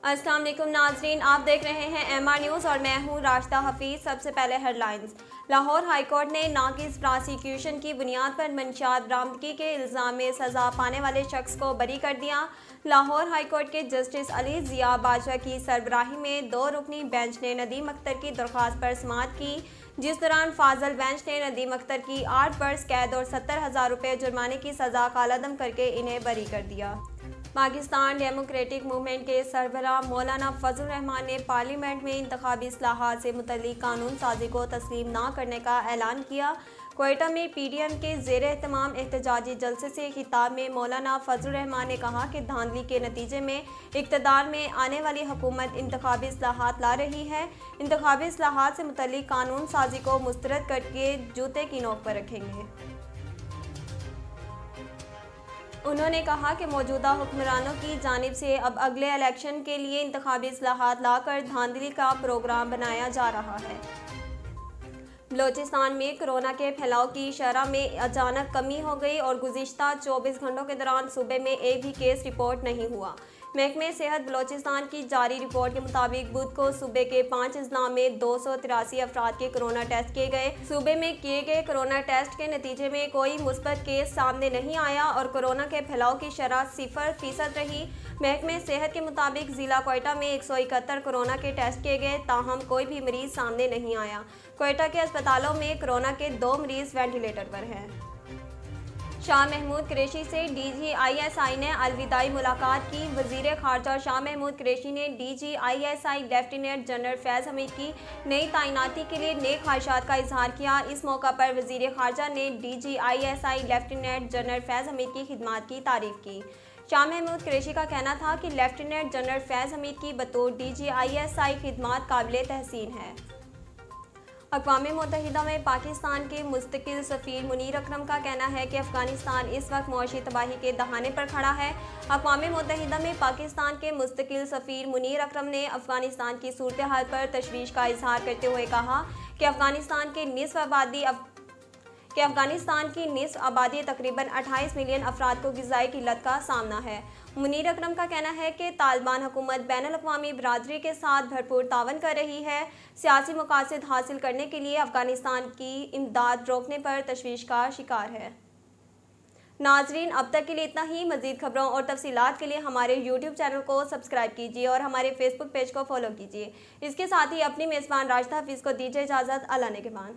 अस्सलाम वालेकुम नाजरीन, आप देख रहे हैं MR न्यूज़ और मैं हूं राशिदा हफीज़। सबसे पहले हेडलाइंस। लाहौर हाई कोर्ट ने नाकिस प्रोसिक्यूशन की बुनियाद पर मंशियात बरामदगी के इल्ज़ाम में सज़ा पाने वाले शख्स को बरी कर दिया। लाहौर हाई कोर्ट के जस्टिस अली ज़िया बाजवा की सरबराही में 2 रुकनी बेंच ने नदीम अख्तर की दरख्वास्त पर समाअत की, जिस दौरान फाजल बेंच ने नदीम अख्तर की 8 बरस कैद और 70,000 रुपये जुर्माने की सज़ा कालादम करके इन्हें बरी कर दिया। पाकिस्तान डेमोक्रेटिक मूवमेंट के सरबराह मौलाना फजल रहमान ने पार्लियामेंट में इंतखाबी इस्लाहात से मुतल्लिक कानून साजी को तस्लीम न करने का ऐलान किया। क्वेटा में PDM के ज़ेर एहतमाम एहतजाजी जलसे से खिताब में मौलाना फजल रहमान ने कहा कि धांधली के नतीजे में इक़्तिदार में आने वाली हुकूमत इंतखाबी इस्लाहात ला रही है। इंतखाबी इस्लाहात से मुतल्लिक कानून साजी को मुस्तरद करके जूते की नोक पर रखेंगे। उन्होंने कहा कि मौजूदा हुक्मरानों की जानिब से अब अगले इलेक्शन के लिए इंतखाबी इस्लाहात लाकर धांधली का प्रोग्राम बनाया जा रहा है। बलोचिस्तान में कोरोना के फैलाव की शरह में अचानक कमी हो गई और गुज़िश्ता 24 घंटों के दौरान सूबे में एक भी केस रिपोर्ट नहीं हुआ। महकमे सेहत बलोचिस्तान की जारी रिपोर्ट के मुताबिक बुध को सूबे के 5 अजला में 283 अफराद के कोरोना टेस्ट किए गए। सूबे में किए गए कोरोना टेस्ट के नतीजे में कोई मुस्बत केस सामने नहीं आया और कोरोना के फैलाव की शरह 0% रही। महकमे सेहत के मुताबिक ज़िला क्वेटा में 171 कोरोना के टेस्ट किए गए, ताहम कोई भी मरीज सामने नहीं आया। क्वेटा के अस्पतालों में कोरोना के 2 मरीज वेंटिलेटर पर हैं। शाह महमूद कुरैशी से DG/ISI ने अलविदाई मुलाकात की। वज़ीर ख़ारजा शाह महमूद कुरैशी ने DG/ISI लेफ्टिनेंट जनरल फैज़ हमीद की नई तैनाती के लिए नेक ख्वाहिशात का इजहार किया। इस मौका पर वज़ीर ख़ारजा ने DG/ISI लेफ्टिनेंट जनरल फैज़ हमीद की खिदमात की तारीफ़ की। शाह महमूद कुरैशी का कहना था कि लेफ्टिनेंट जनरल फैज़ हमीद की बतौर DG/ISI खिदमात काबिल तहसीन है। अक़वाम मुत्तहिदा में पाकिस्तान के मुस्तकिल सफ़ीर मुनीर अकरम का कहना है कि अफ़गानिस्तान इस वक्त मौशी तबाही के दहाने पर खड़ा है। अक़वाम मुत्तहिदा में पाकिस्तान के मुस्तकिल सफ़ीर मुनीर अकरम ने अफ़गानिस्तान की सूरत हाल पर तशवीश का इजहार करते हुए कहा कि अफ़गानिस्तान की निस्फ़ आबादी तकरीबन 28 मिलियन अफराद को ग़िज़ाई किल्लत का सामना है। मुनीर अकरम का कहना है कि तालिबान हुकूमत बैनुल-अक़वामी बिरादरी के साथ भरपूर तावन कर रही है, सियासी मकासद हासिल करने के लिए अफ़गानिस्तान की इमदाद रोकने पर तशवीश का शिकार है। नाजरीन, अब तक के लिए इतना ही। मज़ीद खबरों और तफसीलात के लिए हमारे YouTube चैनल को सब्सक्राइब कीजिए और हमारे Facebook पेज को फॉलो कीजिए। इसके साथ ही अपनी मेज़बान राशिदा हफीज़ को दीजिए इजाज़त। अल्लाह ने के बाद।